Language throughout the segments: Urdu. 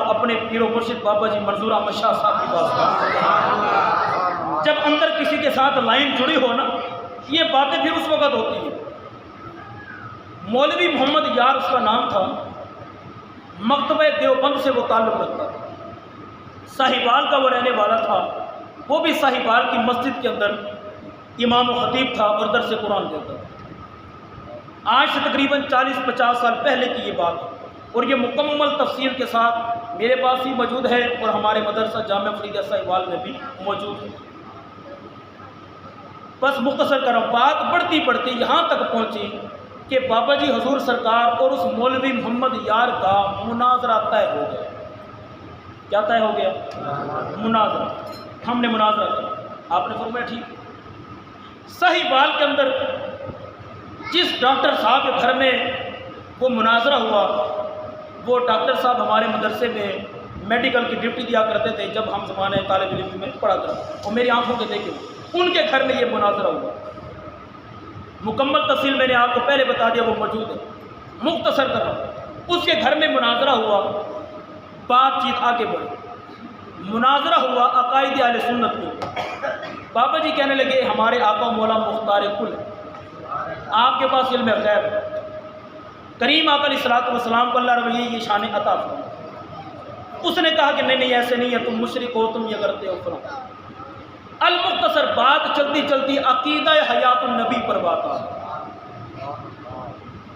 اپنے پیر و مرشد بابا جی منظور احمد شاہ صاحب کی داستان۔ جب اندر کسی کے ساتھ لائن جڑی ہو نا، یہ باتیں پھر اس وقت ہوتی ہیں۔ مولوی محمد یار اس کا نام تھا، مکتبہ دیوبند سے وہ تعلق رکھتا تھا، ساہیوال کا وہ رہنے والا تھا۔ وہ بھی ساہیوال کی مسجد کے اندر امام و خطیب تھا اور درس قرآن دیتا تھا۔ آج سے تقریباً 40-50 سال پہلے کی یہ بات ہے، اور یہ مکمل تفصیل کے ساتھ میرے پاس ہی موجود ہے اور ہمارے مدرسہ جامعہ فریدہ ساہیوال میں بھی موجود ہے۔ بس مختصر کرم بات بڑھتی بڑھتی یہاں تک پہنچی کہ بابا جی حضور سرکار اور اس مولوی محمد یار کا مناظرہ طے ہو گیا۔ کیا طے ہو گیا؟ مناظرہ۔ ہم نے مناظرہ کیا، آپ نے فرمایا ٹھیک۔ ساہیوال کے اندر جس ڈاکٹر صاحب کے گھر میں وہ مناظرہ ہوا، وہ ڈاکٹر صاحب ہمارے مدرسے میں میڈیکل کی ڈیوٹی دیا کرتے تھے جب ہم زمانے طالب علم میں پڑھا کرتے، اور میری آنکھوں کے دیکھے ان کے گھر میں یہ مناظرہ ہوا۔ مکمل تفصیل میں نے آپ کو پہلے بتا دیا، وہ موجود ہے، مختصر کر رہا ہوں۔ اس کے گھر میں مناظرہ ہوا، بات چیت آگے بڑھی، مناظرہ ہوا عقائد اہل سنت کو۔ بابا جی کہنے لگے ہمارے آقا مولا مختار کل ہے، آپ کے پاس علم غیب ہے، کریم آقا علیہ الصلوۃ والسلام کو اللہ رب یہ شان عطا فرمائے۔ اس نے کہا کہ نہیں ایسے نہیں ہے، تم مشرک ہو، تم یہ کرتے ہو فلاں۔ المختصر بات چلتی چلتی عقیدہ حیات النبی پر بات آ گئی۔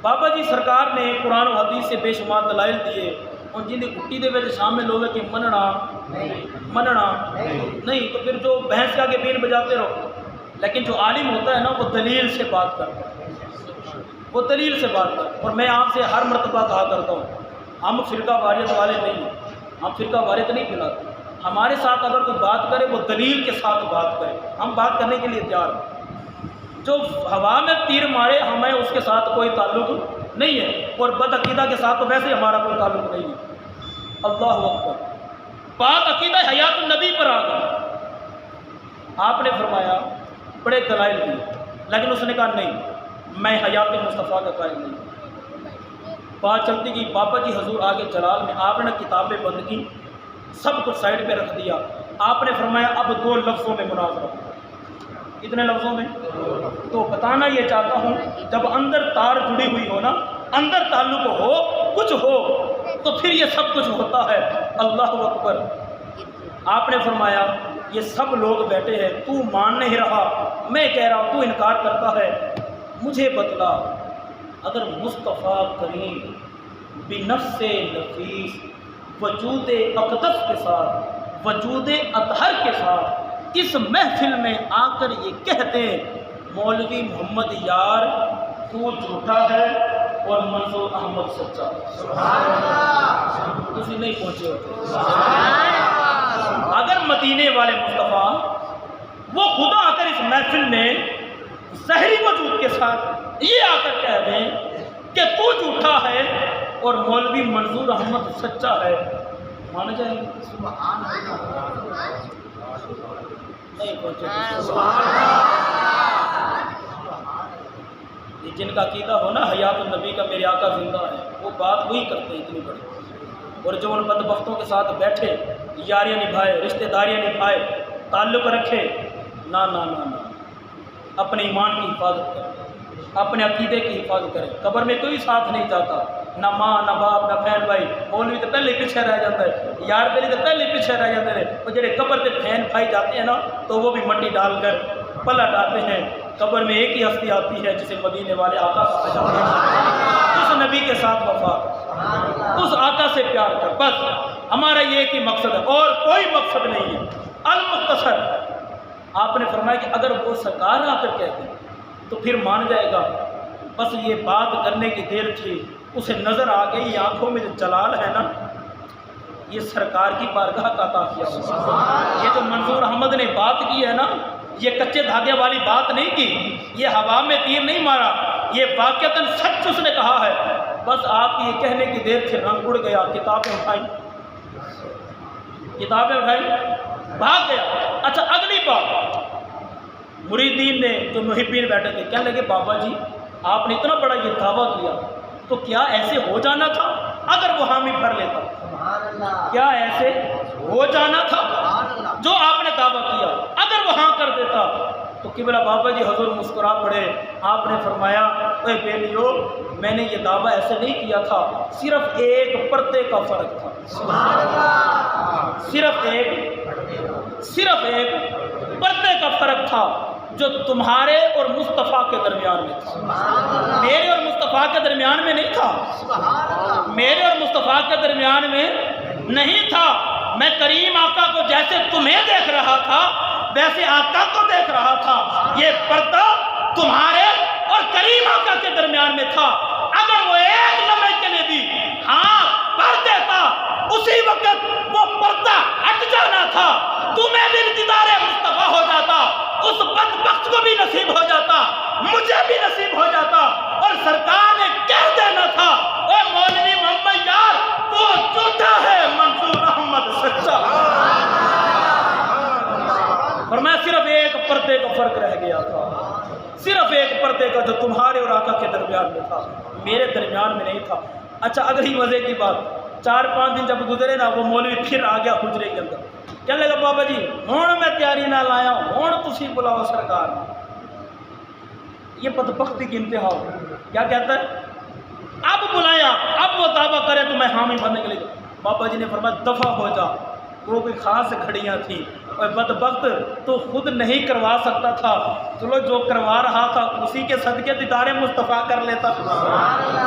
بابا جی سرکار نے قرآن و حدیث سے بے شمار دلائل دیے، اور جن کی گٹی دے وچ شامل ہوگا کہ مننا نہیں، تو پھر جو بھینس کا کے بین بجاتے رہو۔ لیکن جو عالم ہوتا ہے نا، وہ دلیل سے بات کرتا ہے، وہ دلیل سے بات کرتا ہے۔ اور میں آپ سے ہر مرتبہ کہا کرتا ہوں، ہم فرقہ واریت والے نہیں ہیں، ہم فرقہ واریت نہیں پھیلاتے۔ ہمارے ساتھ اگر کوئی بات کرے وہ دلیل کے ساتھ بات کرے، ہم بات کرنے کے لیے تیار ہیں۔ جو ہوا میں تیر مارے ہمیں اس کے ساتھ کوئی تعلق نہیں ہے، اور بد عقیدہ کے ساتھ تو ویسے ہمارا کوئی تعلق نہیں ہے۔ اللہ اکبر۔ بات عقیدہ حیات النبی پر آ گئی۔ آپ نے فرمایا بڑے دلائل دیے، لیکن اس نے کہا نہیں، میں حیات مصطفیٰ کا قائل نہیں۔ بات چلتی گئی، بابا جی حضور آگے جلال میں آپ نے کتابیں بند کی، سب کچھ سائڈ پہ رکھ دیا۔ آپ نے فرمایا اب 2 لفظوں میں مناظرہ۔ کتنے لفظوں میں؟ تو بتانا یہ چاہتا ہوں، جب اندر تار جڑی ہوئی ہو نا، اندر تعلق ہو، کچھ ہو، تو پھر یہ سب کچھ ہوتا ہے۔ اللہ اکبر۔ آپ نے فرمایا یہ سب لوگ بیٹھے ہیں، تو مان نہیں رہا، میں کہہ رہا ہوں تو انکار کرتا ہے، مجھے بتلا اگر مصطفیٰ کریم بنفس نفیس وجود اقدس کے ساتھ، وجود اطہر کے ساتھ اس محفل میں آ کر یہ کہتے مولوی محمد یار تو جھوٹا ہے اور منظور احمد سچا۔ سبحان اللہ۔ کسی نہیں پہنچے ہوتے۔ اگر مدینے والے مصطفیٰ وہ خدا آ کر اس محفل میں ظاہری وجود کے ساتھ یہ آ کر کہہ دیں کہ تو جھوٹا ہے اور مولوی منظور احمد سچا ہے، مان جائیں گے؟ سبحان اللہ۔ نہیں پہنچے۔ یہ جن کا عقیدہ ہو نا حیات النبی کا، میرے آقا زندہ ہے، وہ بات وہی کرتے ہیں اتنی بڑی۔ اور جو ان بدبختوں کے ساتھ بیٹھے، یاریاں نبھائے، رشتہ داریاں نبھائے، تعلق رکھے، نہ نہ نہ نہ، اپنے ایمان کی حفاظت کریں، اپنے عقیدے کی حفاظت کریں۔ قبر میں کوئی ساتھ نہیں چاہتا، نہ ماں نہ باپ نہ بہن بھائی، مولوی تو پہلے پیچھے رہ جاتا ہے، یار پہلے تو پہلے پیچھے رہ جاتے ہیں۔ وہ جڑے قبر سے بہن بھائی جاتے ہیں نا، تو وہ بھی مٹی ڈال کر پلٹ آتے ہیں۔ قبر میں ایک ہی ہستی آتی ہے جسے مدینے والے آقا کہا جاتا ہے، اس نبی کے ساتھ وفا کر، اس آقا سے پیار کر، بس ہمارا یہ ایک ہی مقصد ہے، اور کوئی مقصد نہیں ہے۔ المختصر آپ نے فرمایا کہ اگر وہ سرکار آ کر کہتے ہیں تو پھر مان جائے گا۔ بس یہ بات کرنے کی دیر تھی، اسے نظر آ گئی آنکھوں میں جو جلال ہے نا، یہ سرکار کی بارگاہ کا عطا کیا ہوا۔ یہ جو منظور احمد نے بات کی ہے نا، یہ کچے دھاگے والی بات نہیں کی، یہ ہوا میں تیر نہیں مارا، یہ واقعتاً سچ اس نے کہا ہے۔ بس آپ کی یہ کہنے کی دیر تھی، رنگ اڑ گیا، کتابیں اٹھائی، بھاگ گیا۔ اچھا اگلی بات، مریدین نے جو محبین بیٹھے تھے کہنے لگے بابا جی آپ نے اتنا بڑا یہ دعویٰ کیا، تو کیا ایسے ہو جانا تھا؟ اگر وہ حامی بھر لیتا؟ کیا ایسے ہو جانا تھا جو آپ نے دعویٰ کیا؟ اگر وہ ہاں کر دیتا تو قبلہ بابا جی حضور مسکرا پڑے، آپ نے فرمایا اے بیلیو، میں نے یہ دعویٰ ایسے نہیں کیا تھا، صرف ایک پردے کا فرق تھا، صرف ایک پردے کا فرق تھا جو تمہارے اور مصطفیٰ کے درمیان میں تھا، میرے اور مصطفیٰ کے درمیان میں نہیں تھا، میرے اور مصطفیٰ کے درمیان میں نہیں تھا۔ میں کریم آقا کو جیسے تمہیں دیکھ رہا تھا ویسے آقا کو دیکھ رہا تھا، یہ پردہ تمہارے اور کریم آقا کے درمیان میں تھا۔ اگر وہ ایک لمحے کے لیے بھی ہاں پڑھ دیتا، اسی وقت وہ پردہ ہٹ جانا تھا، تمہیں بھی دیدار مصطفیٰ ہو جاتا، اس بدبخت کو بھی نصیب ہو جاتا، مجھے بھی نصیب ہو جاتا، اور سرکار نے کہہ دینا تھا اے مولوی محمد یار تو جھوٹا ہے، منصور احمد سچا۔ اور میں صرف ایک پردے کا فرق رہ گیا تھا، صرف ایک پردے کا جو تمہارے اور آقا کے درمیان میں تھا، میرے درمیان میں نہیں تھا۔ اچھا اگلی مزے کی بات، 4-5 دن جب گزرے نا، وہ مولوی پھر آ گیا حجرے کے اندر، کہنے لگا بابا جی ہون میں تیاری نہ لایا، ہون تسی بلاؤ سرکار۔ یہ بدبختی کی انتہا ہو، کیا کہتا ہے اب بلایا، اب وہ دعویٰ کرے تو میں حامی بننے کے لیے۔ بابا جی نے فرمایا دفع ہو جا، وہ کوئی خاص گھڑیاں تھیں، اور بدبخت تو خود نہیں کروا سکتا تھا، چلو جو کروا رہا تھا اسی کے صدقے دیدار مصطفیٰ کر لیتا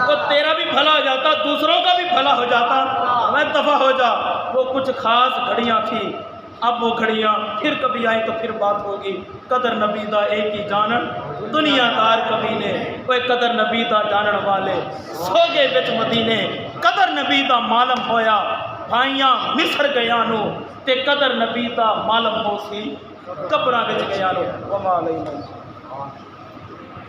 تو تیرا بھی بھلا ہو جاتا، دوسروں کا بھی بھلا ہو جاتا۔ میں دفع ہو جا، وہ کچھ خاص گھڑیاں تھیں، اب وہ گھڑیاں پھر کبھی آئیں تو پھر بات ہوگی۔ قدر نبی دا ایک ہی جانن دنیا دار کبھی نے، کوئی قدر نبی دا جانن والے سوگے بچ مدینے، قدر نبی دا معلوم ہویا بھائیاں مصر گیا نو، تے قدر نبی دا معلوم ہو سی قبراں وچ گیا نو۔ وما علینا۔